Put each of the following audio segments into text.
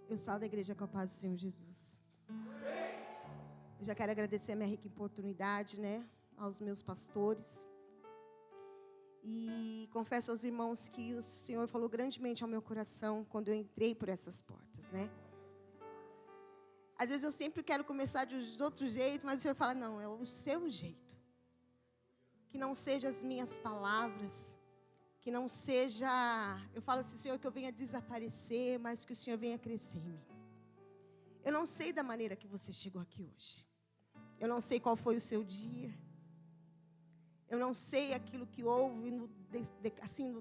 Eu saio da igreja com a paz do Senhor Jesus. Eu já quero agradecer a minha rica oportunidade, aos meus pastores. E confesso aos irmãos que o Senhor falou grandemente ao meu coração quando eu entrei por essas portas, Às vezes eu sempre quero começar de outro jeito, mas o Senhor fala, não, é o seu jeito. Que não sejam as minhas palavras, que não seja, eu falo assim, Senhor, que eu venha desaparecer, mas que o Senhor venha crescer em mim. Eu não sei da maneira que você chegou aqui hoje. Eu não sei qual foi o seu dia. Eu não sei aquilo que houve no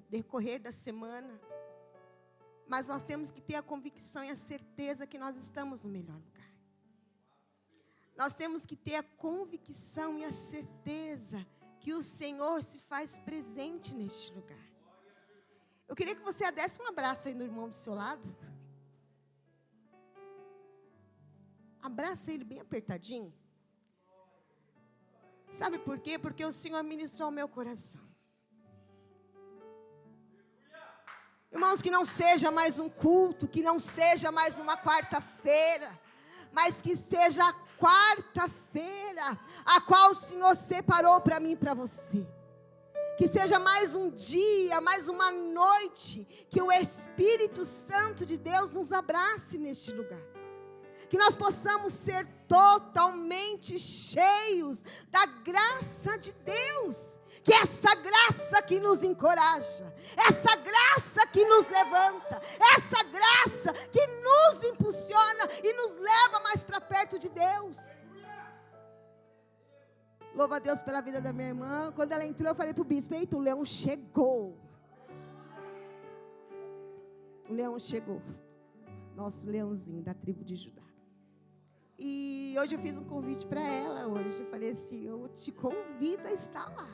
decorrer da semana. Mas nós temos que ter a convicção e a certeza que nós estamos no melhor lugar. Nós temos que ter a convicção e a certeza que o Senhor se faz presente neste lugar. Eu queria que você desse um abraço aí no irmão do seu lado. Abraça ele bem apertadinho. Sabe por quê? Porque o Senhor ministrou ao meu coração. Irmãos, que não seja mais um culto, que não seja mais uma quarta-feira, mas que seja a quarta-feira, a qual o Senhor separou para mim e para você. Que seja mais um dia, mais uma noite, que o Espírito Santo de Deus nos abrace neste lugar. Que nós possamos ser totalmente cheios da graça de Deus. Que essa graça que nos encoraja, essa graça que nos levanta, essa graça que nos impulsiona e nos leva mais para perto de Deus. Louva a Deus pela vida da minha irmã. Quando ela entrou, eu falei para o bispo, eita, o leão chegou. O leão chegou. Nosso leãozinho da tribo de Judá. E hoje eu fiz um convite para ela. Hoje eu falei assim, eu te convido a estar lá.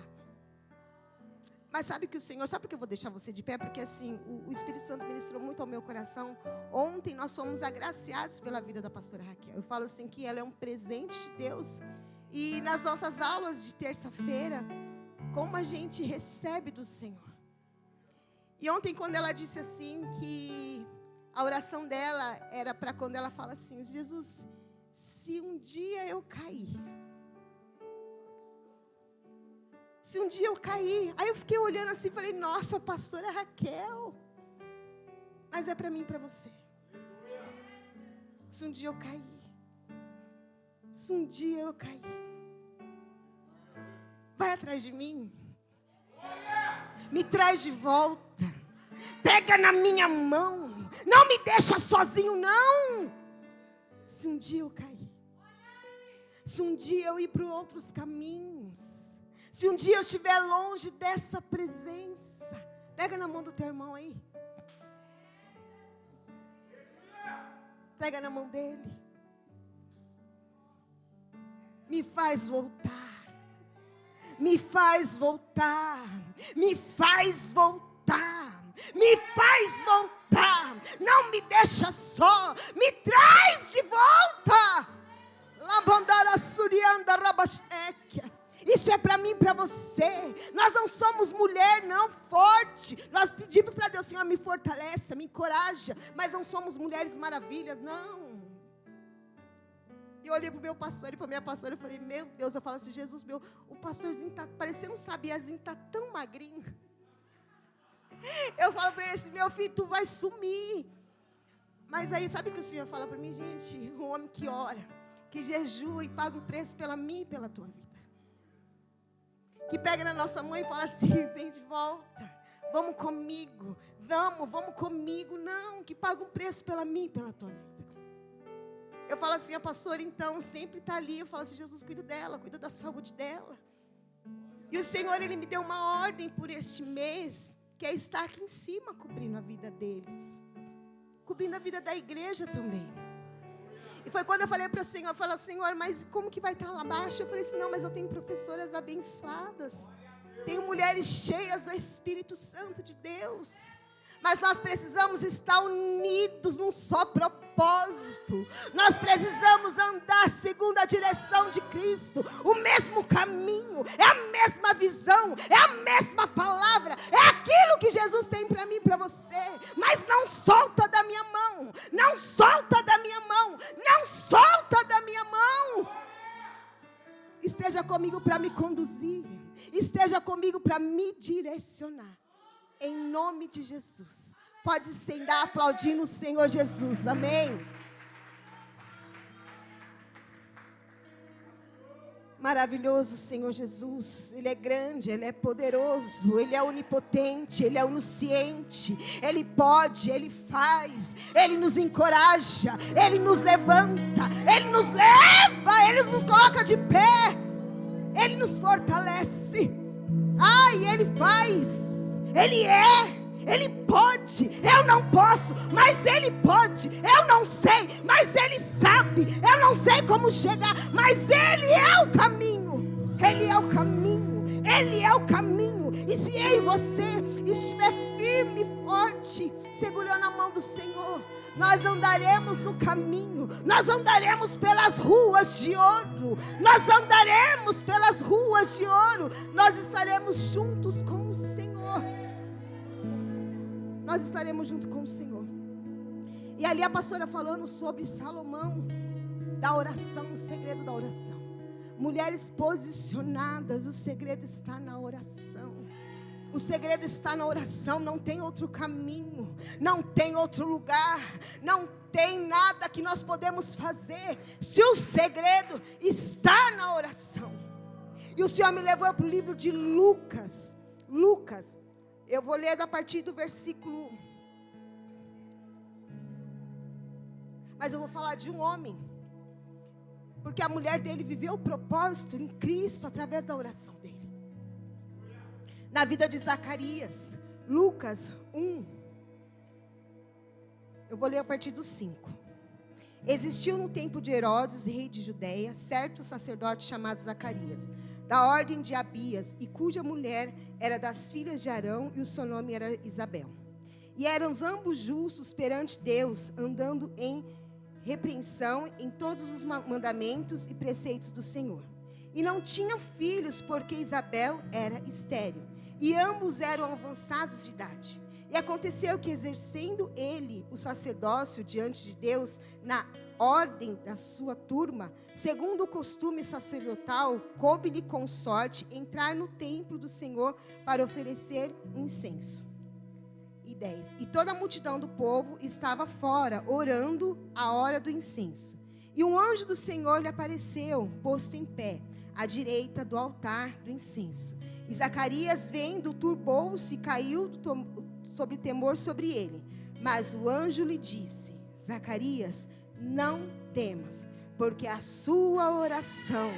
Mas sabe que o Senhor, sabe por que eu vou deixar você de pé? Porque assim, o Espírito Santo ministrou muito ao meu coração. Ontem nós fomos agraciados pela vida da pastora Raquel. Eu falo assim que ela é um presente de Deus. E nas nossas aulas de terça-feira, como a gente recebe do Senhor. E ontem quando ela disse assim que a oração dela era para quando ela fala assim, Jesus, se um dia eu cair, se um dia eu cair, aí eu fiquei olhando assim e falei, nossa, pastora Raquel, mas é para mim e para você. Se um dia eu cair, se um dia eu cair, vai atrás de mim, me traz de volta, pega na minha mão, não me deixa sozinho não. Se um dia eu cair, se um dia eu ir para outros caminhos, se um dia eu estiver longe dessa presença, pega na mão do teu irmão aí, pega na mão dele, me faz voltar, me faz voltar, me faz voltar, me faz voltar, não me deixa só, me traz de volta. Labandara surianda rabastequia. Isso é para mim e para você. Nós não somos mulher não forte. Nós pedimos para Deus, Senhor, me fortaleça, me encoraja, mas não somos mulheres maravilhas, não. E eu olhei para o meu pastor e para a minha pastora, eu falei, meu Deus, eu falo assim, Jesus, o pastorzinho está parecendo um sabiazinho, está tão magrinho. Eu falo para ele assim, meu filho, tu vai sumir. Mas aí, sabe o que o Senhor fala para mim, gente? Um homem que ora, que jejua e paga um preço pela mim e pela tua vida. Que pega na nossa mão e fala assim, vem de volta, vamos comigo, vamos comigo. Não, que paga um preço pela mim e pela tua vida. Eu falo assim, a pastora então sempre está ali. Eu falo assim, Jesus, cuida dela, cuida da saúde dela. E o Senhor, Ele me deu uma ordem por este mês, que é estar aqui em cima, cobrindo a vida deles, cobrindo a vida da igreja também. E foi quando eu falei para o Senhor, eu falei, Senhor, mas como que vai estar lá abaixo? Eu falei assim, não, mas eu tenho professoras abençoadas, tenho mulheres cheias do Espírito Santo de Deus. Mas nós precisamos estar unidos num só propósito. Nós precisamos andar segundo a direção de Cristo. O mesmo caminho, é a mesma visão, é a mesma palavra. É aquilo que Jesus tem para mim e para você. Mas não solta da minha mão, não solta para me conduzir. Esteja comigo para me direcionar. Em nome de Jesus. Pode sentar aplaudindo o Senhor Jesus. Amém. Maravilhoso Senhor Jesus, Ele é grande, Ele é poderoso, Ele é onipotente, Ele é onisciente, Ele pode, Ele faz, Ele nos encoraja, Ele nos levanta, Ele nos leva, Ele nos coloca de pé, Ele nos fortalece, Ele faz, Ele é. Ele pode, eu não posso, mas Ele pode. Eu não sei, mas Ele sabe. Eu não sei como chegar, mas Ele é o caminho. Ele é o caminho, Ele é o caminho. E se eu e você estiver firme e forte, segurando a mão do Senhor, nós andaremos no caminho. Nós andaremos pelas ruas de ouro. Nós andaremos pelas ruas de ouro. Nós estaremos juntos com o Senhor. Nós estaremos junto com o Senhor. E ali a pastora falando sobre Salomão, da oração, o segredo da oração. Mulheres posicionadas, o segredo está na oração. O segredo está na oração, não tem outro caminho, não tem outro lugar, não tem nada que nós podemos fazer, se o segredo está na oração. E o Senhor me levou para o livro de Lucas, eu vou ler a partir do versículo, mas eu vou falar de um homem, porque a mulher dele viveu o propósito em Cristo, através da oração dele, na vida de Zacarias. Lucas 1, eu vou ler a partir do 5. Existiu no tempo de Herodes, rei de Judeia, certo sacerdote chamado Zacarias, da ordem de Abias, e cuja mulher era das filhas de Arão, e o seu nome era Isabel. E eram ambos justos perante Deus, andando em repreensão em todos os mandamentos e preceitos do Senhor. E não tinham filhos, porque Isabel era estéril, e ambos eram avançados de idade. E aconteceu que, exercendo ele o sacerdócio diante de Deus, na ordem da sua turma, segundo o costume sacerdotal, coube-lhe com sorte entrar no templo do Senhor para oferecer incenso. E 10. E toda a multidão do povo estava fora, orando a hora do incenso. E um anjo do Senhor lhe apareceu, posto em pé, à direita do altar do incenso. E Zacarias, vendo, turbou-se e caiu sobre temor sobre ele. Mas o anjo lhe disse: Zacarias, não temas, porque a sua oração...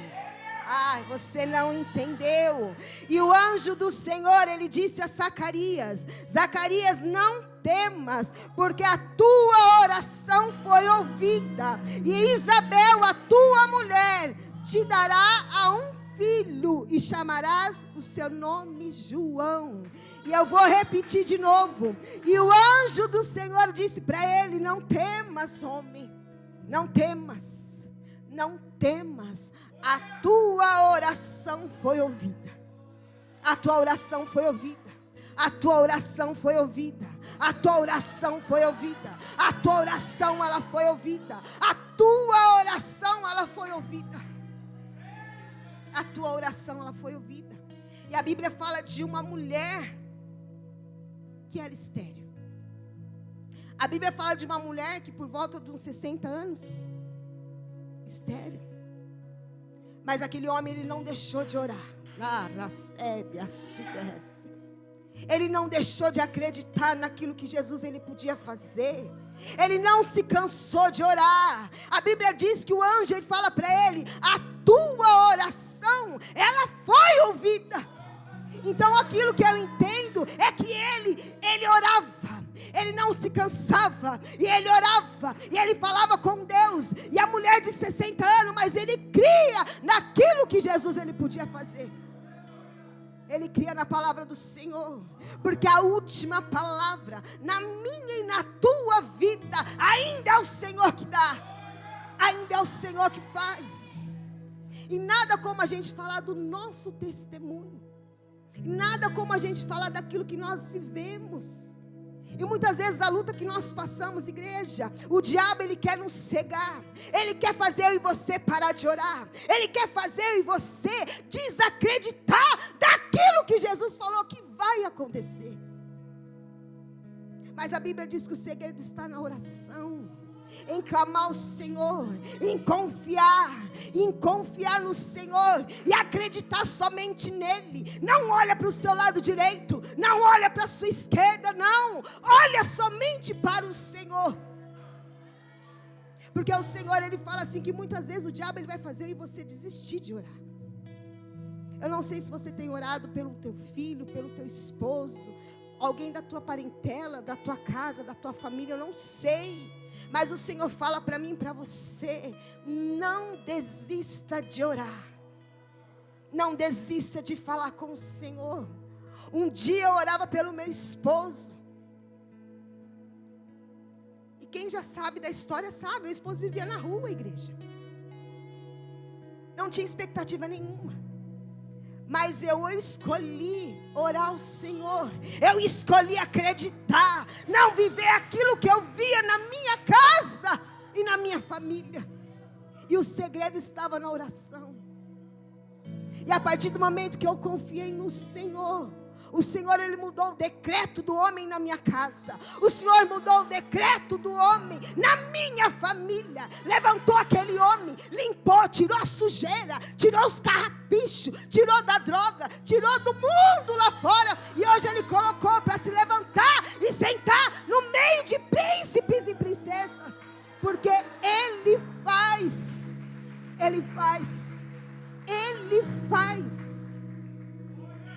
você não entendeu. E o anjo do Senhor, ele disse a Zacarias: Zacarias, não temas, porque a tua oração foi ouvida. E Isabel, a tua mulher, te dará a um filho, e chamarás o seu nome João. E eu vou repetir de novo. E o anjo do Senhor disse para ele: não temas, homem, não temas, não temas. A tua oração foi ouvida. A tua oração foi ouvida. A tua oração foi ouvida. A tua oração foi ouvida. A tua oração, ela foi ouvida. A tua oração, ela foi ouvida. A tua oração, ela foi ouvida. E a Bíblia fala de uma mulher que era estéril. A Bíblia fala de uma mulher que por volta de uns 60 anos, estéril. Mas aquele homem, ele não deixou de orar. Ele não deixou de acreditar naquilo que Jesus ele podia fazer. Ele não se cansou de orar. A Bíblia diz que o anjo, ele fala para ele: a tua oração, ela foi ouvida. Então aquilo que eu entendo é que ele orava, ele não se cansava, e ele orava, e ele falava com Deus. E a mulher de 60 anos, mas ele cria naquilo que Jesus ele podia fazer. Ele cria na palavra do Senhor, porque a última palavra na minha e na tua vida ainda é o Senhor que dá, ainda é o Senhor que faz. E nada como a gente falar do nosso testemunho, nada como a gente falar daquilo que nós vivemos. E muitas vezes a luta que nós passamos, igreja, o diabo ele quer nos cegar. Ele quer fazer eu e você parar de orar. Ele quer fazer eu e você desacreditar daquilo que Jesus falou que vai acontecer. Mas a Bíblia diz que o segredo está na oração, em clamar ao Senhor, em confiar no Senhor e acreditar somente nele. Não olha para o seu lado direito, não olha para a sua esquerda, não, olha somente para o Senhor. Porque o Senhor, ele fala assim, que muitas vezes o diabo ele vai fazer e você desistir de orar. Eu não sei se você tem orado pelo teu filho, pelo teu esposo, alguém da tua parentela, da tua casa, da tua família, eu não sei. Mas o Senhor fala para mim e para você: não desista de orar. Não desista de falar com o Senhor. Um dia eu orava pelo meu esposo. E quem já sabe da história sabe, meu esposo vivia na rua, igreja. Não tinha expectativa nenhuma. Mas eu escolhi orar ao Senhor. Eu escolhi acreditar. Não viver aquilo que eu via na minha casa e na minha família. E o segredo estava na oração. E a partir do momento que eu confiei no Senhor, o Senhor, ele mudou o decreto do homem na minha casa. O Senhor mudou o decreto do homem na minha família. Levantou aquele homem, limpou, tirou a sujeira, tirou os carrapichos, tirou da droga, tirou do mundo lá fora. E hoje ele colocou para se levantar e sentar no meio de príncipes e princesas. Porque ele faz. Ele faz. Ele faz.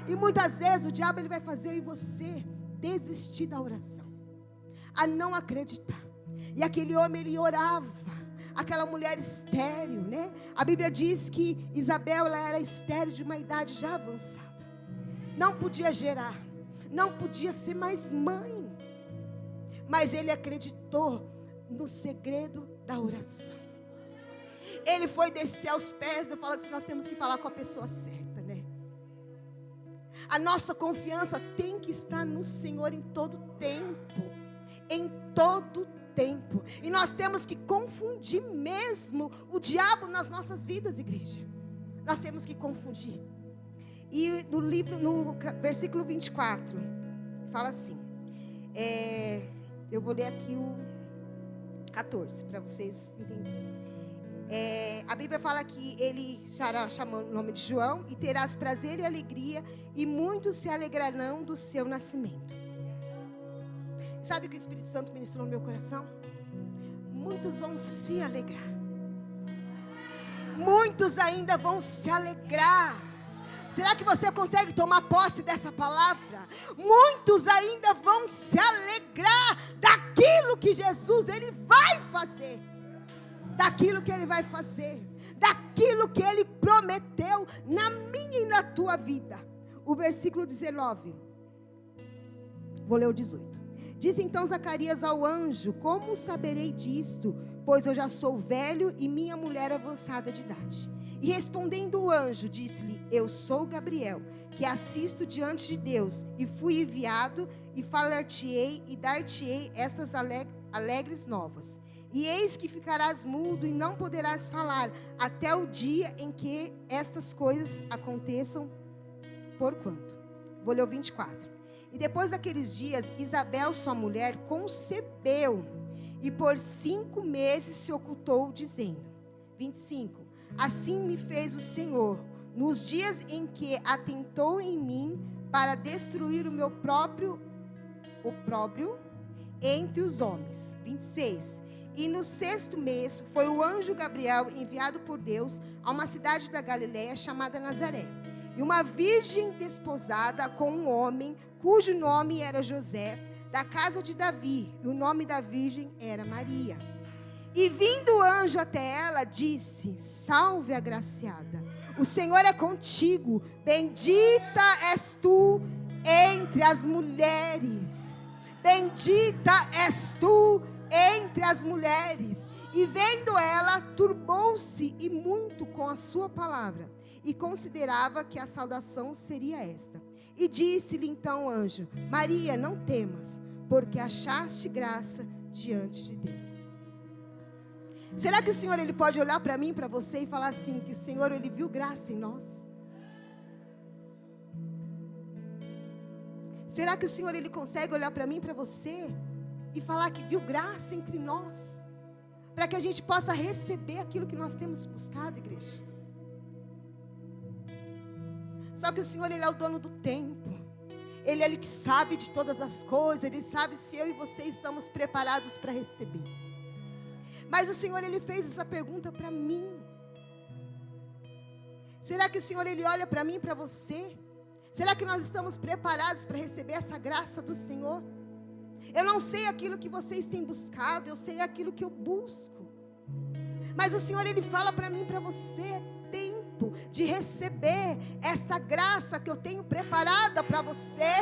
E muitas vezes o diabo ele vai fazer eu e você desistir da oração, a não acreditar. E aquele homem ele orava, aquela mulher estéril, né? A Bíblia diz que Isabel ela era estéril de uma idade já avançada, não podia gerar, não podia ser mais mãe, mas ele acreditou no segredo da oração. Ele foi descer aos pés. Eu falo assim, nós temos que falar com a pessoa certa, né? A nossa confiança tem que estar no Senhor em todo tempo. Em todo tempo. E nós temos que confundir mesmo o diabo nas nossas vidas, igreja. Nós temos que confundir. E no livro, no versículo 24, fala assim. Eu vou ler aqui o 14, para vocês entenderem. A Bíblia fala que ele chamou o nome de João, e terás prazer e alegria, e muitos se alegrarão do seu nascimento. Sabe o que o Espírito Santo ministrou no meu coração? Muitos vão se alegrar. Muitos ainda vão se alegrar. Será que você consegue tomar posse dessa palavra? Muitos ainda vão se alegrar daquilo que Jesus ele vai fazer. Daquilo que ele vai fazer, daquilo que ele prometeu na minha e na tua vida. O versículo 19, vou ler o 18. Disse então Zacarias ao anjo: como saberei disto? Pois eu já sou velho e minha mulher avançada de idade. E respondendo o anjo, disse-lhe: eu sou Gabriel, que assisto diante de Deus, e fui enviado, e falar-te-ei e dar-te-ei estas alegres novas. E eis que ficarás mudo e não poderás falar, até o dia em que estas coisas aconteçam, porquanto. Vou ler o 24. E depois daqueles dias, Isabel, sua mulher, concebeu, e por 5 meses se ocultou, dizendo, 25, assim me fez o Senhor, nos dias em que atentou em mim, para destruir o meu próprio opróbrio entre os homens. 26. E no 6º mês foi o anjo Gabriel enviado por Deus a uma cidade da Galileia chamada Nazaré. E uma virgem desposada com um homem cujo nome era José, da casa de Davi. E o nome da virgem era Maria. E vindo o anjo até ela, disse: salve, agraciada, o Senhor é contigo, bendita és tu entre as mulheres. Bendita és tu entre as mulheres. E vendo ela, turbou-se e muito com a sua palavra, e considerava que a saudação seria esta. E disse-lhe então o anjo: Maria, não temas, porque achaste graça diante de Deus. Será que o Senhor, Ele pode olhar para mim, para você e falar assim, que o Senhor, Ele viu graça em nós? Será que o Senhor, Ele consegue olhar para mim, para você e falar que viu graça entre nós? Para que a gente possa receber aquilo que nós temos buscado, igreja. Só que o Senhor, Ele é o dono do tempo. Ele é Ele que sabe de todas as coisas. Ele sabe se eu e você estamos preparados para receber. Mas o Senhor, Ele fez essa pergunta para mim. Será que o Senhor, Ele olha para mim e para você? Será que nós estamos preparados para receber essa graça do Senhor? Eu não sei aquilo que vocês têm buscado, eu sei aquilo que eu busco. Mas o Senhor, Ele fala para mim e para você, é tempo de receber essa graça que eu tenho preparada para você.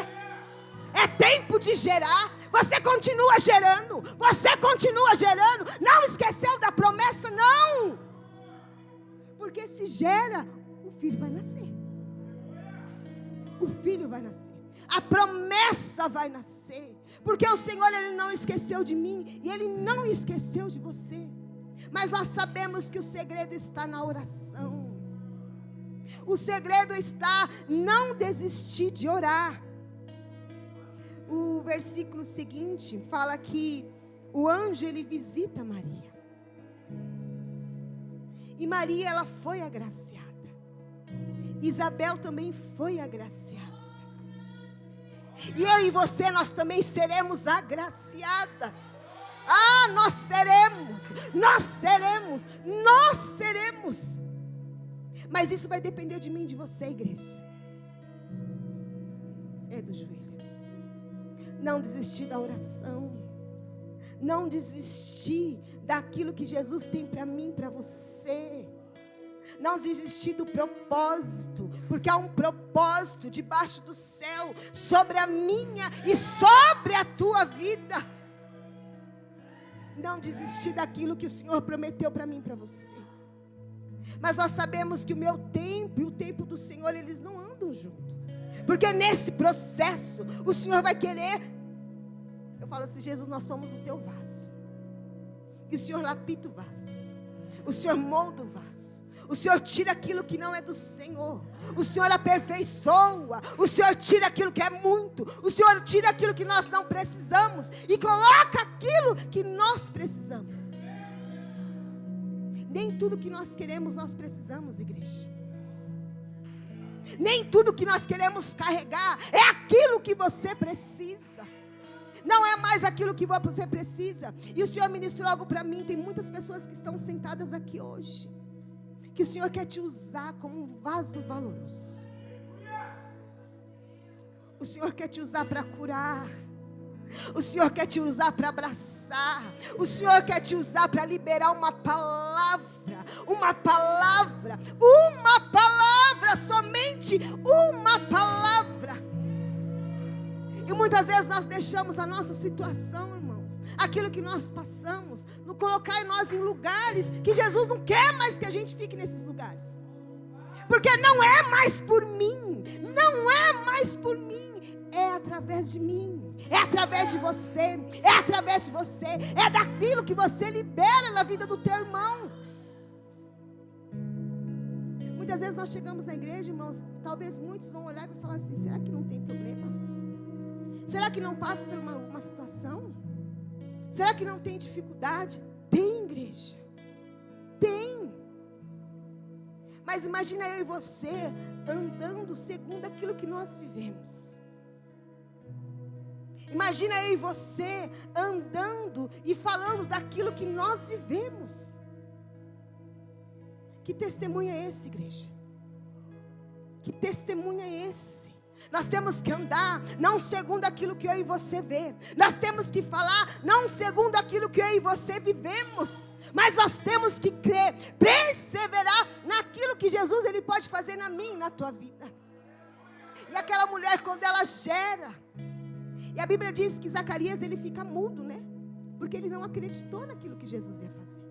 É tempo de gerar. Você continua gerando. Você continua gerando. Não esqueceu da promessa, não. Porque se gera, o filho vai nascer. O filho vai nascer. A promessa vai nascer. Porque o Senhor, Ele não esqueceu de mim. E Ele não esqueceu de você. Mas nós sabemos que o segredo está na oração. O segredo está não desistir de orar. O versículo seguinte fala que o anjo, ele visita Maria. E Maria, ela foi agraciada. Isabel também foi agraciada. E eu e você, nós também seremos agraciadas. Ah, nós seremos. Mas isso vai depender de mim e de você, igreja. É do joelho. Não desistir da oração. Não desistir daquilo que Jesus tem para mim, para você. Não desistir do propósito. Porque há um propósito debaixo do céu sobre a minha e sobre a tua vida. Não desistir daquilo que o Senhor prometeu para mim e para você. Mas nós sabemos que o meu tempo e o tempo do Senhor, eles não andam juntos. Porque nesse processo, o Senhor vai querer. Eu falo assim, Jesus, nós somos o teu vaso. E o Senhor lapida o vaso. O Senhor molda o vaso. O Senhor tira aquilo que não é do Senhor. O Senhor aperfeiçoa. O Senhor tira aquilo que é muito. O Senhor tira aquilo que nós não precisamos. E coloca aquilo que nós precisamos. Nem tudo que nós queremos, nós precisamos, igreja. Nem tudo que nós queremos carregar é aquilo que você precisa. Não é mais aquilo que você precisa. E o Senhor ministrou algo para mim. Tem muitas pessoas que estão sentadas aqui hoje, que o Senhor quer te usar como um vaso valoroso. O Senhor quer te usar para curar. O Senhor quer te usar para abraçar. O Senhor quer te usar para liberar uma palavra. Uma palavra. Uma palavra. Somente uma palavra. E muitas vezes nós deixamos a nossa situação, irmãos, aquilo que nós passamos, no colocar nós em lugares que Jesus não quer mais que a gente fique nesses lugares. Porque não é mais por mim, não é mais por mim, é através de mim, é através de você, é através de você, é daquilo que você libera na vida do teu irmão. Muitas vezes nós chegamos na igreja, irmãos, talvez muitos vão olhar e vão falar assim, será que não tem problema? Será que não passa por uma situação? Será que não tem dificuldade? Tem, igreja. Tem. Mas imagina eu e você andando segundo aquilo que nós vivemos. Imagina eu e você andando e falando daquilo que nós vivemos. Que testemunho é esse, igreja? Que testemunho é esse? Nós temos que andar não segundo aquilo que eu e você vê. Nós temos que falar não segundo aquilo que eu e você vivemos. Mas nós temos que crer, perseverar naquilo que Jesus, Ele pode fazer na minha e na tua vida. E aquela mulher, quando ela gera, e a Bíblia diz que Zacarias, ele fica mudo, né? Porque ele não acreditou naquilo que Jesus ia fazer.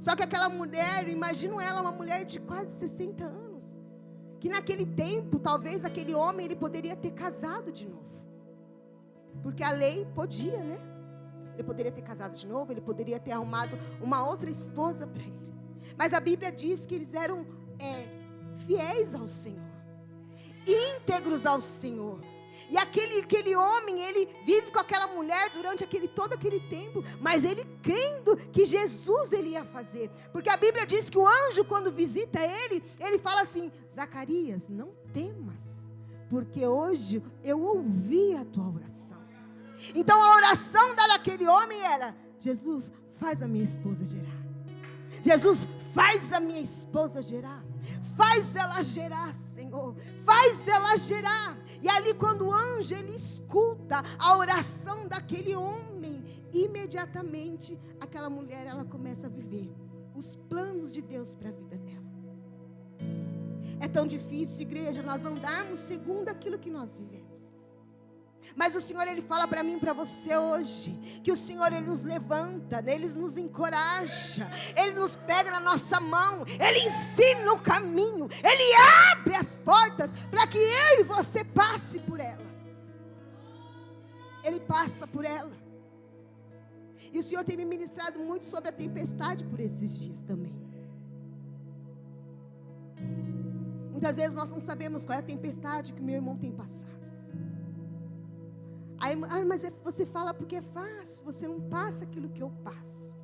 Só que aquela mulher, imagino ela, uma mulher de quase 60 anos. Que naquele tempo, talvez aquele homem, ele poderia ter casado de novo. Porque a lei podia, né? Ele poderia ter casado de novo, ele poderia ter arrumado uma outra esposa para ele. Mas a Bíblia diz que eles eram fiéis ao Senhor, íntegros ao Senhor. E aquele homem, ele vive com aquela mulher durante todo aquele tempo, mas ele crendo que Jesus ele ia fazer. Porque a Bíblia diz que o anjo, quando visita ele fala assim: Zacarias, não temas, porque hoje eu ouvi a tua oração. Então a oração daquele homem era: Jesus, faz a minha esposa gerar. Jesus, faz a minha esposa gerar. Faz ela gerar, Senhor. Faz ela gerar. E ali quando o anjo ele escuta a oração daquele homem, imediatamente aquela mulher ela começa a viver os planos de Deus para a vida dela. É tão difícil, igreja, nós andarmos segundo aquilo que nós vivemos. Mas o Senhor ele fala para mim e para você hoje, que o Senhor ele nos levanta, ele nos encoraja, ele nos pega na nossa mão, ele ensina o caminho, ele abre as portas para que eu e você passe por ela. Ele passa por ela. E o Senhor tem me ministrado muito sobre a tempestade por esses dias também. Muitas vezes nós não sabemos qual é a tempestade que o meu irmão tem passado. Aí, mas você fala porque é fácil, você não passa aquilo que eu passo.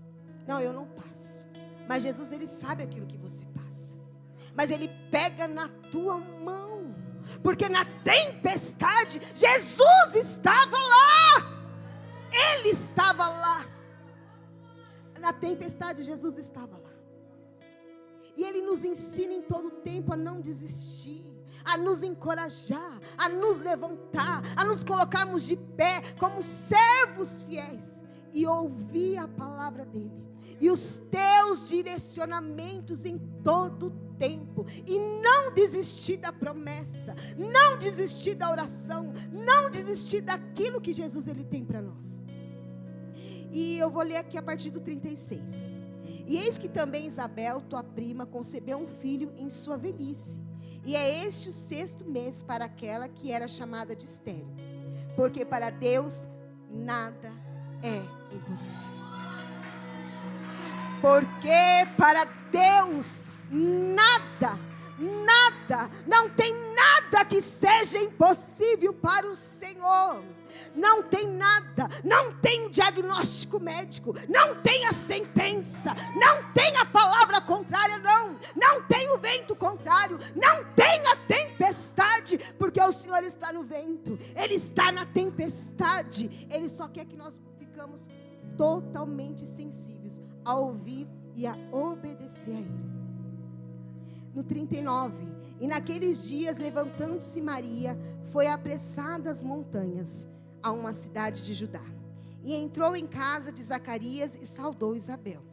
Não, eu não passo. Mas Jesus, ele sabe aquilo que você passa. Mas ele pega na tua mão. Porque na tempestade, Jesus estava lá. Ele estava lá. Na tempestade, Jesus estava lá. E ele nos ensina em todo tempo a não desistir, a nos encorajar, a nos levantar, a nos colocarmos de pé como servos fiéis e ouvir a palavra dele e os teus direcionamentos em todo tempo, e não desistir da promessa, não desistir da oração, não desistir daquilo que Jesus ele tem para nós. E eu vou ler aqui a partir do 36. E eis que também Isabel, tua prima, concebeu um filho em sua velhice. E é este o 6º mês para aquela que era chamada de estéril. Porque para Deus nada é impossível. Porque para Deus nada, não tem nada que seja impossível para o Senhor. Não tem nada, não tem diagnóstico médico, não tem a sentença, não tem a palavra contrária, não tem o vento contrário, não tem a tempestade, porque o Senhor está no vento, Ele está na tempestade. Ele só quer que nós ficamos totalmente sensíveis a ouvir e a obedecer a Ele. No 39, e naqueles dias, levantando-se Maria, foi apressada às montanhas, a uma cidade de Judá, e entrou em casa de Zacarias e saudou Isabel.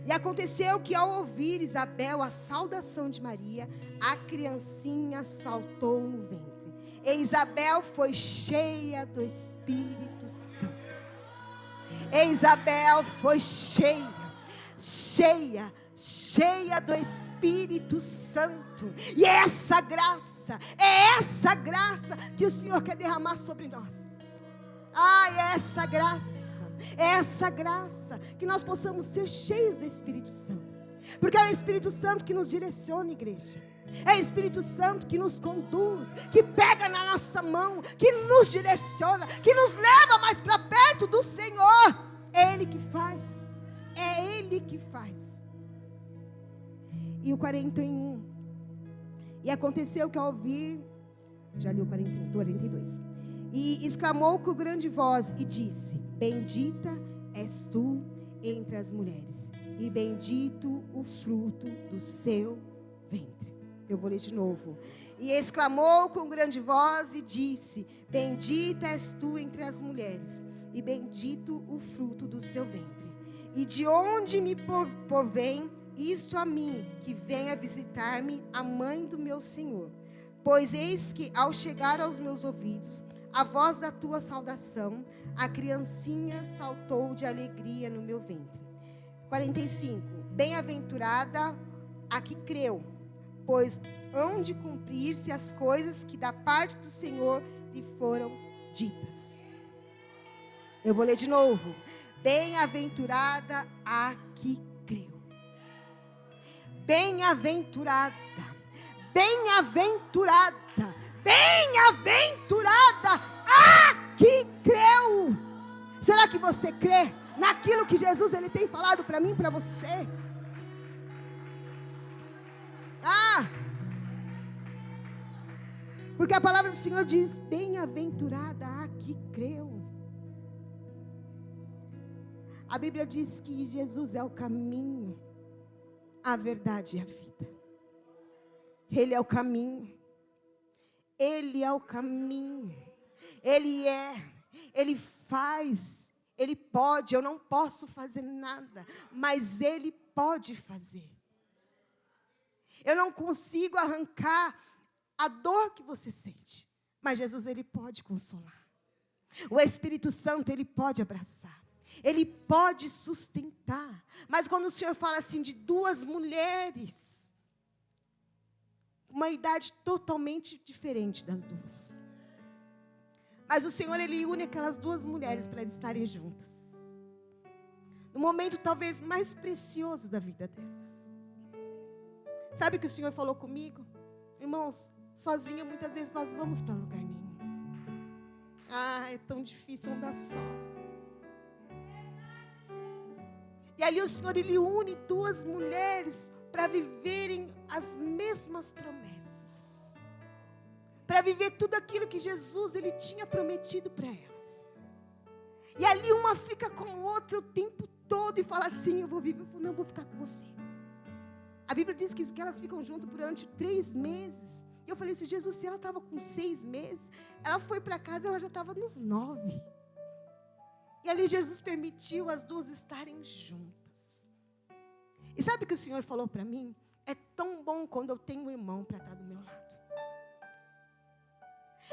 E aconteceu que, ao ouvir Isabel a saudação de Maria, a criancinha saltou no ventre, e Isabel foi cheia do Espírito Santo. E Isabel foi cheia do Espírito Santo. E é essa graça que o Senhor quer derramar sobre nós. É essa graça, que nós possamos ser cheios do Espírito Santo. Porque é o Espírito Santo que nos direciona, igreja. É o Espírito Santo que nos conduz, que pega na nossa mão, que nos direciona, que nos leva mais para perto do Senhor. É Ele que faz. E o 41. E aconteceu que ao ouvir, já li o 41, 42. E exclamou com grande voz e disse: bendita és tu entre as mulheres, e bendito o fruto do seu ventre. Eu vou ler de novo. E exclamou com grande voz e disse: bendita és tu entre as mulheres, e bendito o fruto do seu ventre. E de onde me provém isto a mim, que venha visitar-me a mãe do meu Senhor? Pois eis que, ao chegar aos meus ouvidos a voz da tua saudação, a criancinha saltou de alegria no meu ventre. 45. Bem-aventurada a que creu, pois hão de cumprir-se as coisas que da parte do Senhor lhe foram ditas. Eu vou ler de novo. Bem-aventurada a que creu. Bem-aventurada. Bem-aventurada. Bem-aventurada a que creu. Será que você crê naquilo que Jesus ele tem falado para mim e para você? Porque a palavra do Senhor diz: bem-aventurada a que creu. A Bíblia diz que Jesus é o caminho, a verdade e a vida. Ele é o caminho. Ele é o caminho. Ele faz, Ele pode. Eu não posso fazer nada, mas Ele pode fazer. Eu não consigo arrancar a dor que você sente, mas Jesus, Ele pode consolar. O Espírito Santo, Ele pode abraçar. Ele pode sustentar. Mas quando o Senhor fala assim de duas mulheres, uma idade totalmente diferente das duas, mas o Senhor, Ele une aquelas duas mulheres para eles estarem juntas, no momento talvez mais precioso da vida delas. Sabe o que o Senhor falou comigo? Irmãos, sozinha muitas vezes nós não vamos para lugar nenhum. É tão difícil andar só. E ali o Senhor, Ele une duas mulheres para viverem as mesmas promessas, para viver tudo aquilo que Jesus Ele tinha prometido para elas. E ali uma fica com a outra o tempo todo e fala assim: eu vou viver, não, eu vou ficar com você. A Bíblia diz que elas ficam juntas durante 3 meses. E eu falei assim: Jesus, se ela estava com 6 meses, ela foi para casa, ela já estava nos 9. E ali Jesus permitiu as duas estarem juntas. E sabe o que o Senhor falou para mim? É tão bom quando eu tenho um irmão para estar do meu lado.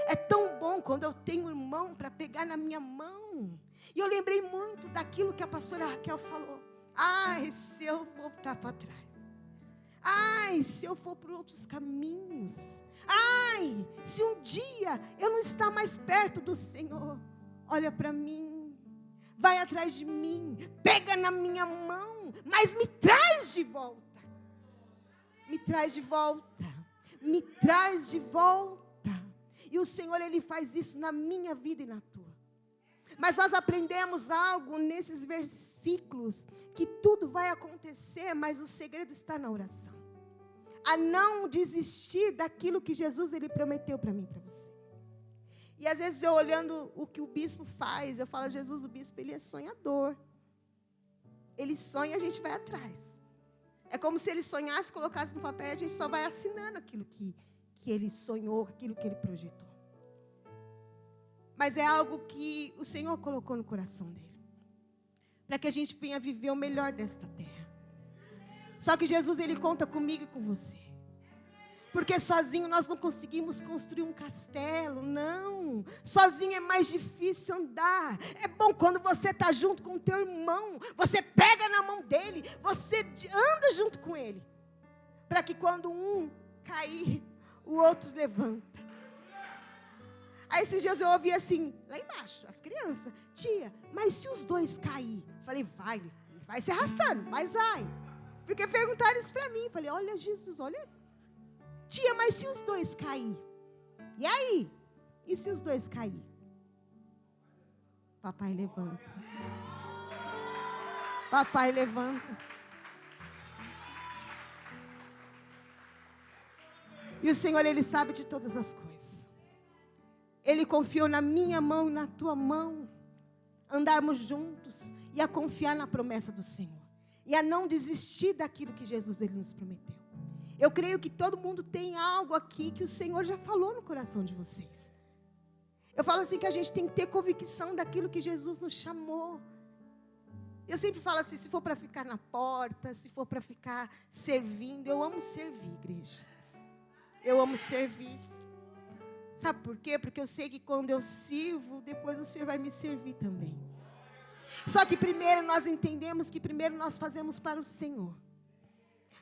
É tão bom quando eu tenho um irmão para pegar na minha mão. E eu lembrei muito daquilo que a pastora Raquel falou. Se eu voltar para trás. Se eu for por outros caminhos. Se um dia eu não estar mais perto do Senhor. Olha para mim. Vai atrás de mim, pega na minha mão, mas me traz de volta. Me traz de volta. Me traz de volta. E o Senhor, Ele faz isso na minha vida e na tua. Mas nós aprendemos algo nesses versículos, que tudo vai acontecer, mas o segredo está na oração. A não desistir daquilo que Jesus Ele prometeu para mim e para você. E às vezes eu olhando o que o bispo faz, eu falo: Jesus, o bispo, ele é sonhador. Ele sonha e a gente vai atrás. É como se ele sonhasse, colocasse no papel, e a gente só vai assinando aquilo que ele sonhou, aquilo que ele projetou. Mas é algo que o Senhor colocou no coração dele, para que a gente venha viver o melhor desta terra. Só que Jesus, Ele conta comigo e com você. Porque sozinho nós não conseguimos construir um castelo, não. Sozinho é mais difícil andar. É bom quando você está junto com o teu irmão. Você pega na mão dele, você anda junto com ele. Para que quando um cair, o outro levanta. Aí esses dias eu ouvi assim, lá embaixo, as crianças: tia, mas se os dois cair? Falei: vai se arrastando, mas vai. Porque perguntaram isso para mim. Falei: olha Jesus, olha. Tia, mas se os dois cair? E aí? E se os dois cair? Papai levanta. Papai levanta. E o Senhor, Ele sabe de todas as coisas. Ele confiou na minha mão e na tua mão. Andarmos juntos e a confiar na promessa do Senhor. E a não desistir daquilo que Jesus Ele nos prometeu. Eu creio que todo mundo tem algo aqui que o Senhor já falou no coração de vocês. Eu falo assim que a gente tem que ter convicção daquilo que Jesus nos chamou. Eu sempre falo assim, se for para ficar na porta, se for para ficar servindo, eu amo servir, igreja. Eu amo servir. Sabe por quê? Porque eu sei que quando eu sirvo, depois o Senhor vai me servir também. Só que primeiro nós entendemos que primeiro nós fazemos para o Senhor.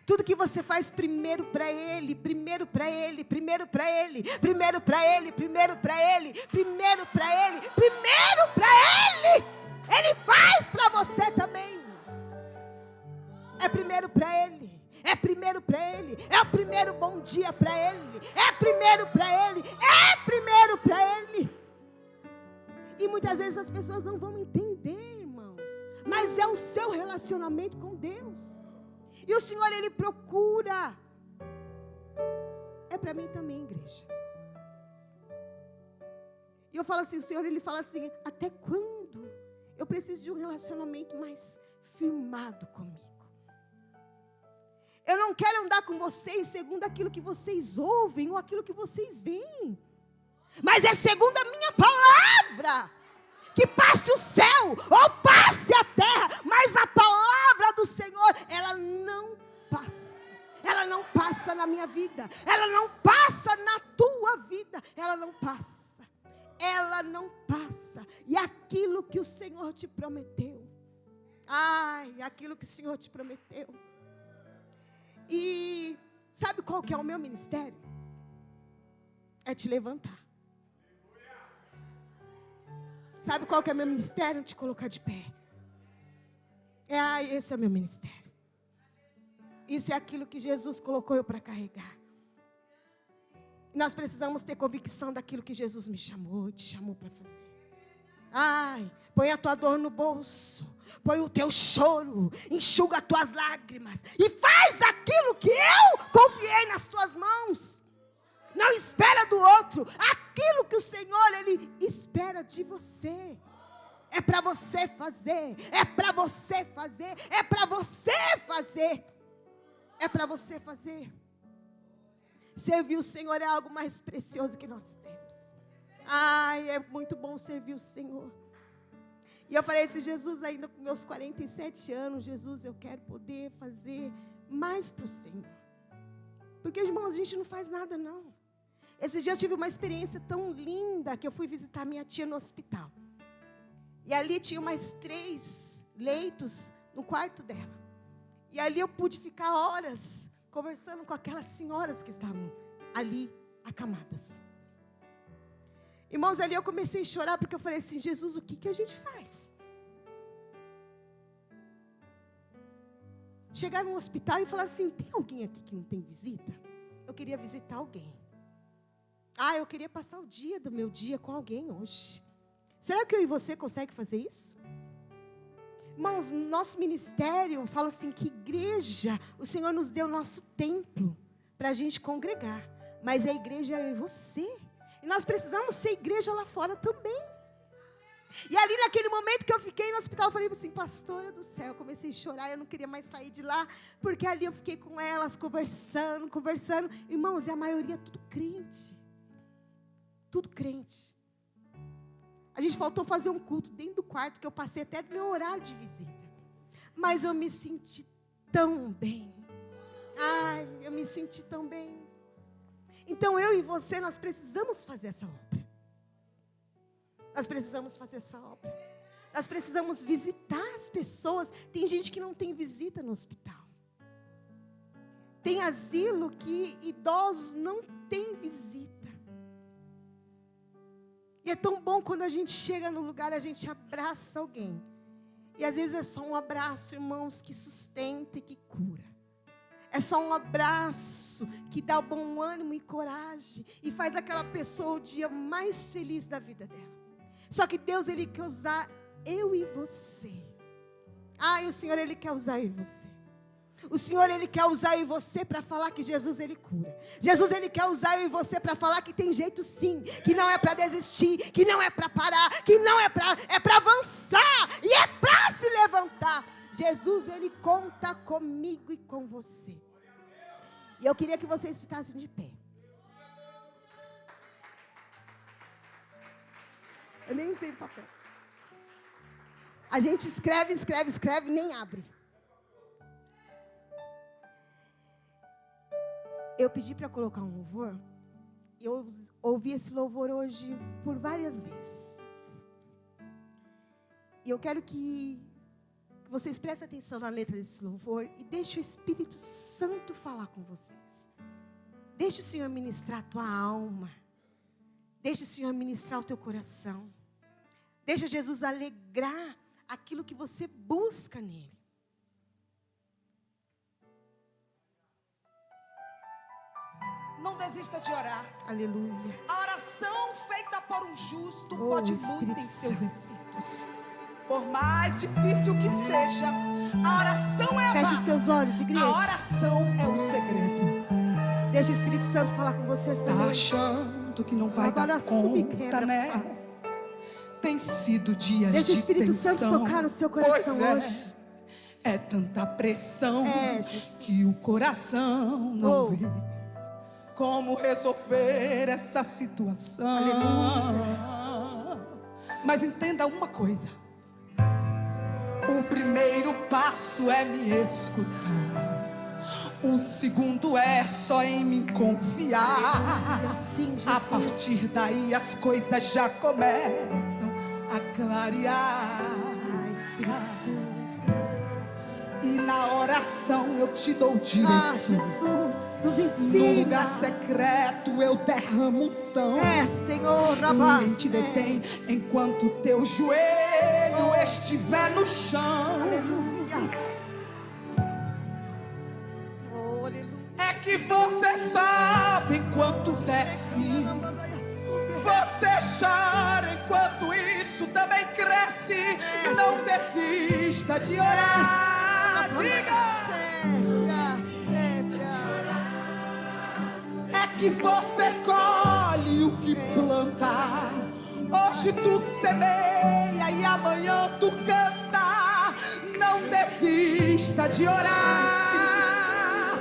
Tudo que você faz primeiro para Ele, primeiro para Ele, primeiro para Ele, primeiro para Ele, primeiro para Ele, primeiro para Ele, primeiro para Ele. Ele faz para você também. É primeiro para Ele. É primeiro para Ele. É o primeiro bom dia para Ele. É primeiro para Ele. É primeiro para Ele. E muitas vezes as pessoas não vão entender, irmãos. Mas é o seu relacionamento com Deus. E o Senhor, Ele procura. É para mim também, igreja. E eu falo assim, o Senhor, Ele fala assim, até quando eu preciso de um relacionamento mais firmado comigo? Eu não quero andar com vocês segundo aquilo que vocês ouvem ou aquilo que vocês veem. Mas é segundo a minha palavra. Que passe o céu ou passe a terra. Mas a palavra do Senhor, ela não passa. Ela não passa na minha vida. Ela não passa na tua vida. Ela não passa. Ela não passa. E aquilo que o Senhor te prometeu. Ai, aquilo que o Senhor te prometeu. E sabe qual que é o meu ministério? É te levantar. Sabe qual que é o meu ministério? Te colocar de pé. Esse é o meu ministério. Isso é aquilo que Jesus colocou eu para carregar. Nós precisamos ter convicção daquilo que Jesus me chamou, te chamou para fazer. Ai, põe a tua dor no bolso, põe o teu choro, enxuga as tuas lágrimas e faz aquilo que eu confiei nas tuas mãos. Não espera do outro, aquilo que o Senhor, Ele espera de você. É para você fazer, é para você fazer, é para você fazer. É para você fazer. Servir o Senhor é algo mais precioso que nós temos. Ai, é muito bom servir o Senhor. E eu falei assim, Jesus, ainda com meus 47 anos, Jesus, eu quero poder fazer mais para o Senhor. Porque, irmãos, a gente não faz nada, não. Esses dias eu tive uma experiência tão linda que eu fui visitar minha tia no hospital. E ali tinha mais 3 leitos no quarto dela. E ali eu pude ficar horas conversando com aquelas senhoras que estavam ali acamadas. Irmãos, ali eu comecei a chorar porque eu falei assim, Jesus, o que a gente faz? Chegar num hospital e falar assim, tem alguém aqui que não tem visita? Eu queria visitar alguém. Eu queria passar o dia do meu dia com alguém hoje. Será que eu e você conseguem fazer isso? Irmãos, nosso ministério, fala assim, que igreja, o Senhor nos deu o nosso templo para a gente congregar. Mas a igreja é você. E nós precisamos ser igreja lá fora também. E ali naquele momento que eu fiquei no hospital, eu falei assim, pastora do céu, eu comecei a chorar, eu não queria mais sair de lá, porque ali eu fiquei com elas, conversando. Irmãos, e a maioria tudo crente. Tudo crente. A gente faltou fazer um culto dentro do quarto, que eu passei até do meu horário de visita. Mas eu me senti tão bem. Eu me senti tão bem. Então eu e você, nós precisamos fazer essa obra. Nós precisamos fazer essa obra. Nós precisamos visitar as pessoas. Tem gente que não tem visita no hospital. Tem asilo que idosos não têm visita. E é tão bom quando a gente chega no lugar, a gente abraça alguém. E às vezes é só um abraço, irmãos, que sustenta e que cura. É só um abraço que dá bom ânimo e coragem. E faz aquela pessoa o dia mais feliz da vida dela. Só que Deus, Ele quer usar eu e você. E o Senhor, Ele quer usar eu e você. O Senhor, Ele quer usar eu e você para falar que Jesus, Ele cura. Jesus, Ele quer usar eu e você para falar que tem jeito sim. Que não é para desistir, que não é para parar, que não é para avançar. E é para se levantar. Jesus, Ele conta comigo e com você. E eu queria que vocês ficassem de pé. Eu nem usei papel. A gente escreve, nem abre. Eu pedi para colocar um louvor. Eu ouvi esse louvor hoje por várias vezes. E eu quero que vocês prestem atenção na letra desse louvor e deixe o Espírito Santo falar com vocês. Deixe o Senhor ministrar a tua alma. Deixe o Senhor ministrar o teu coração. Deixa Jesus alegrar aquilo que você busca nele. Não desista de orar. Aleluia. A oração feita por um justo Oh, pode Espírito muito em seus Santo. efeitos. Por mais difícil que seja, a oração é a Feche os base. teus olhos, igreja. A oração é o segredo. Deixa o Espírito Santo falar com você esta Tá noite. achando que não vai dar Agora sube, conta, quebra, né? faz. Tem sido dias Deixa o de Espírito tensão. Santo tocar no seu coração Pois é. hoje. É tanta pressão Jesus. que o coração não Oh. vê como resolver essa situação. Aleluia. Mas entenda uma coisa: o primeiro passo é me escutar. O segundo é só em me confiar. E assim, Jesus. A partir daí as coisas já começam a clarear. Ai, Espírito Santo. E na oração eu te dou Ah, direção. Jesus, nos No ensina. lugar secreto eu derramo unção. É, Senhor, Ninguém rapaz. te detém enquanto teu joelho estiver no chão. Aleluia. Oh, aleluia. É que você sabe enquanto desce. Você chora enquanto isso também cresce. Não desista de orar. Diga! É que você colhe o que plantar. Hoje tu semeia e amanhã tu canta. Não desista de orar.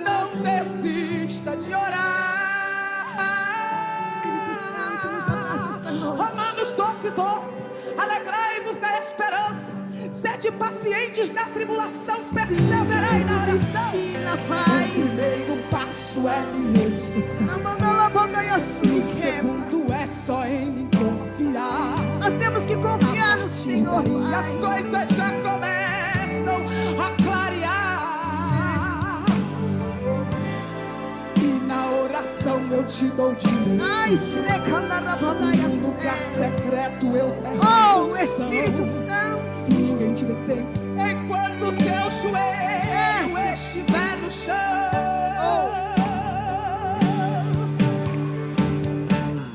Não desista de orar. Romanos 12:12. Alegrai-vos na esperança, sede pacientes na tribulação, perseverai na oração. Ensina, O Pai. primeiro passo é me escutar. O segundo é só em me confiar. Nós temos que confiar no Senhor, E Pai. as coisas já começam a clarear. E na oração eu te dou direção. Ai, No lugar secreto eu derramo oh, unção. Espírito Santo. Ninguém te detém enquanto teu joelho estiver no chão.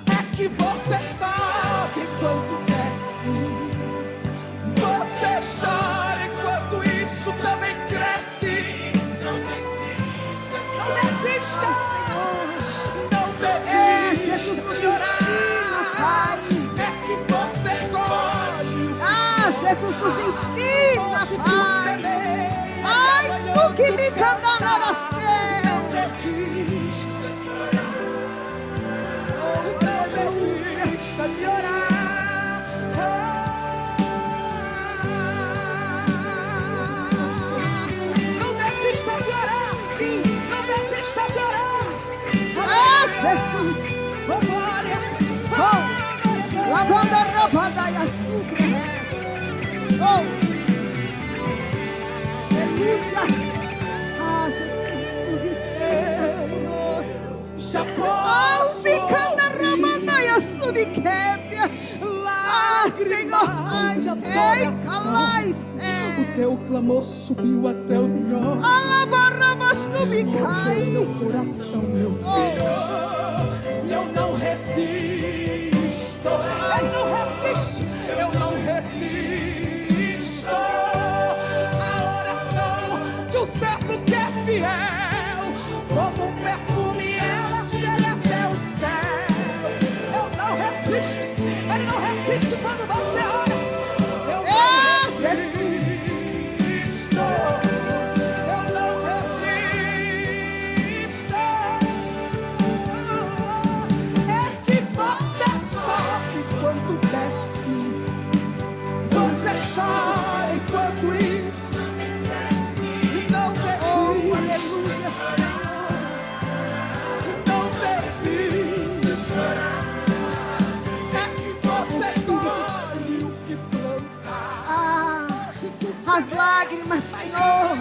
É que você sabe enquanto desce. Você chora enquanto isso também cresce. Não desista. Não desista de orar. É que você colhe. Ah, Jesus nos ensina, Hoje tu Pai. semeia, Ai, amanhã tu que tu me canta na canta. oração. Não desista. Não desista de orar. Não desista de orar. Sim. Não desista de orar. Ah, Jesus. Oh, glória. Lavando a roupa da açúcar. Oh. Aleluia. Ah, Jesus nos ensina, Senhor. Já Oh, posso ficando a roupa ouvir da açúcar quebra. Ah, Senhor. lágrimas de Ei, adoração. calais. O teu clamor subiu até o trono. Alabarrabas no Moveu bicai. meu coração, meu filho. E eu não resisto. Eu não resisto. Eu não resisto. A oração de um servo que é fiel. Como um perfume, ela chega até o céu. Eu não resisto. Ele não resiste quando você ora. Eu não resisto. Eu não resisto. É que você sobe quando desce. Você chora enquanto isso. Não desiste. Não desiste. É que você colhe o que plantar. Ah, as lágrimas, Senhor.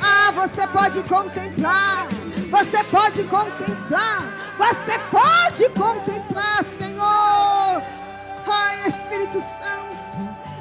Ah, você pode contemplar. Você pode contemplar. Você pode contemplar, Senhor. Ai, Espírito Santo.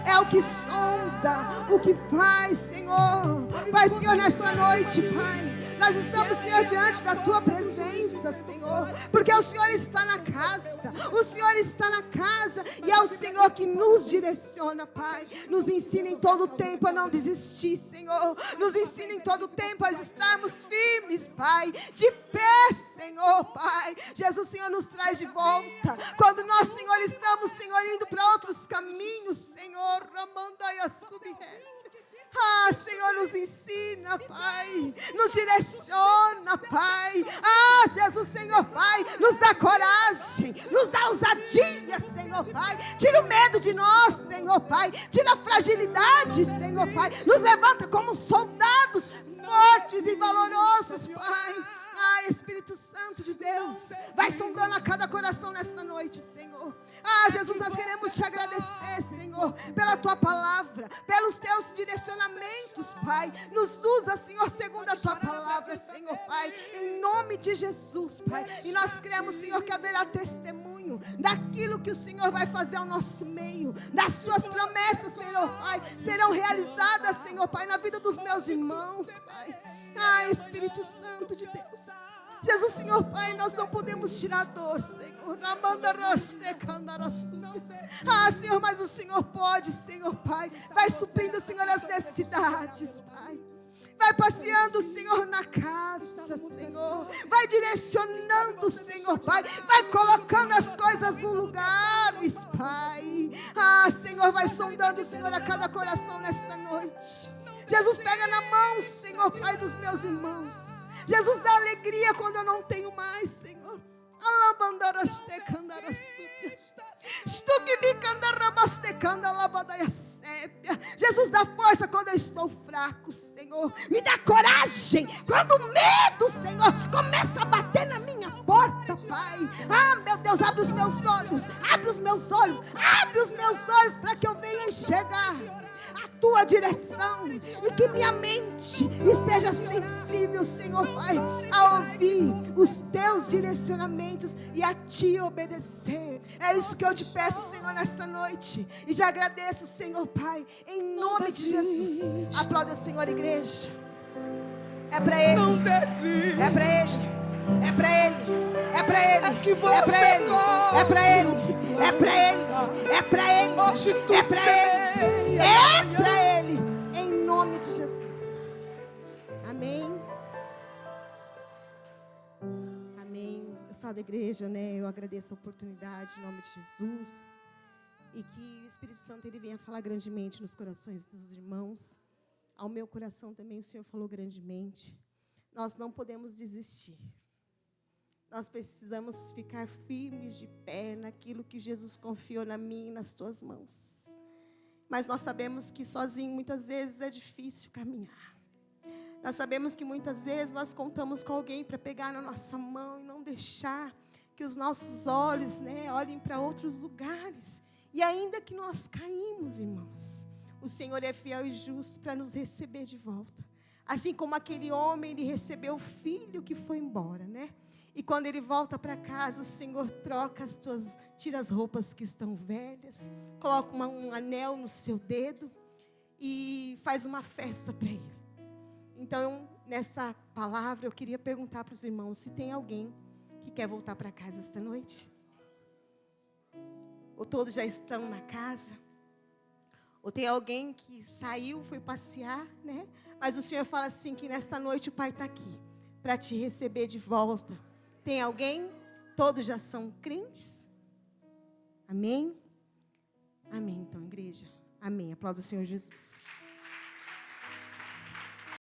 é o que sonda, o que faz, Senhor. Pai, Senhor, nesta noite, Pai, nós estamos, Senhor, diante da Tua presença, Senhor, porque o Senhor está na casa, o Senhor está na casa, e é o Senhor que nos direciona, Pai. Nos ensina em todo o tempo a não desistir, Senhor. Nos ensina em todo o tempo a estarmos firmes, Pai, de pé, Senhor, Pai. Jesus, Senhor, nos traz de volta, quando nós, Senhor, estamos, Senhor, indo para outros caminhos, Senhor. Ah, Senhor, nos ensina, Pai, nos direciona, Pai. Ah, Jesus, Senhor, Pai, nos dá coragem, nos dá ousadia, Senhor, Pai. Tira o medo de nós, Senhor, Pai. Tira a fragilidade, Senhor, Pai. Nos levanta como soldados fortes e valorosos, Pai. Ah, Espírito Santo de Deus, vai sondando a cada coração nesta noite, Senhor. Ah, Jesus, nós queremos te agradecer, Senhor, pela Tua palavra, pelos Teus direcionamentos, Pai. Nos usa, Senhor, segundo a Tua palavra, Senhor, Pai, em nome de Jesus, Pai. E nós cremos, Senhor, que haverá testemunho daquilo que o Senhor vai fazer ao nosso meio, das Tuas promessas, Senhor, Pai, serão realizadas, Senhor, Pai, na vida dos meus irmãos, Pai. Ah, Espírito Santo de Deus, Jesus, Senhor, Pai, nós não podemos tirar dor, Senhor. Ah, Senhor, mas o Senhor pode, Senhor, Pai. Vai suprindo, Senhor, as necessidades, Pai. Vai passeando, Senhor, na casa, Senhor. Vai direcionando, Senhor, Pai. Vai colocando as coisas no lugar, Pai. Ah, Senhor, vai sondando, Senhor, a cada coração nesta noite. Jesus, pega na mão, Senhor, Pai, dos meus irmãos. Jesus, dá alegria quando eu não tenho mais, Senhor. Jesus, dá força quando eu estou fraco, Senhor. Me dá coragem quando o medo, Senhor, começa a bater na minha porta, Pai. Ah, meu Deus, abre os meus olhos, abre os meus olhos, abre os meus olhos para que eu venha enxergar Tua direção, e que minha mente esteja sensível, Senhor, Pai, a ouvir os Teus direcionamentos e a Te obedecer. É isso que eu te peço, Senhor, nesta noite, e já agradeço, Senhor, Pai, em nome de Jesus. Aplauda o Senhor, igreja. É para Ele, é para Ele. É para Ele, é para Ele, é para Ele, é para Ele, é para Ele, é para Ele, é para Ele, é para Ele, em nome de Jesus. Amém. Amém. Eu sou da igreja, né? Eu agradeço a oportunidade em nome de Jesus, e que o Espírito Santo ele venha falar grandemente nos corações dos irmãos. Ao meu coração também o Senhor falou grandemente. Nós não podemos desistir. Nós precisamos ficar firmes de pé naquilo que Jesus confiou na minha e nas tuas mãos. Mas nós sabemos que sozinho muitas vezes é difícil caminhar. Nós sabemos que muitas vezes nós contamos com alguém para pegar na nossa mão e não deixar que os nossos olhos, né, olhem para outros lugares. E ainda que nós caímos, irmãos, o Senhor é fiel e justo para nos receber de volta. Assim como aquele homem, ele recebeu o filho que foi embora, né? E quando ele volta para casa, o Senhor troca tira as roupas que estão velhas, coloca um anel no seu dedo e faz uma festa para ele. Então, nesta palavra, eu queria perguntar para os irmãos se tem alguém que quer voltar para casa esta noite. Ou todos já estão na casa. Ou tem alguém que saiu, foi passear, né? Mas o Senhor fala assim, que nesta noite o Pai está aqui para te receber de volta. Tem alguém? Todos já são crentes? Amém? Amém, então, igreja. Amém. Aplauda o Senhor Jesus.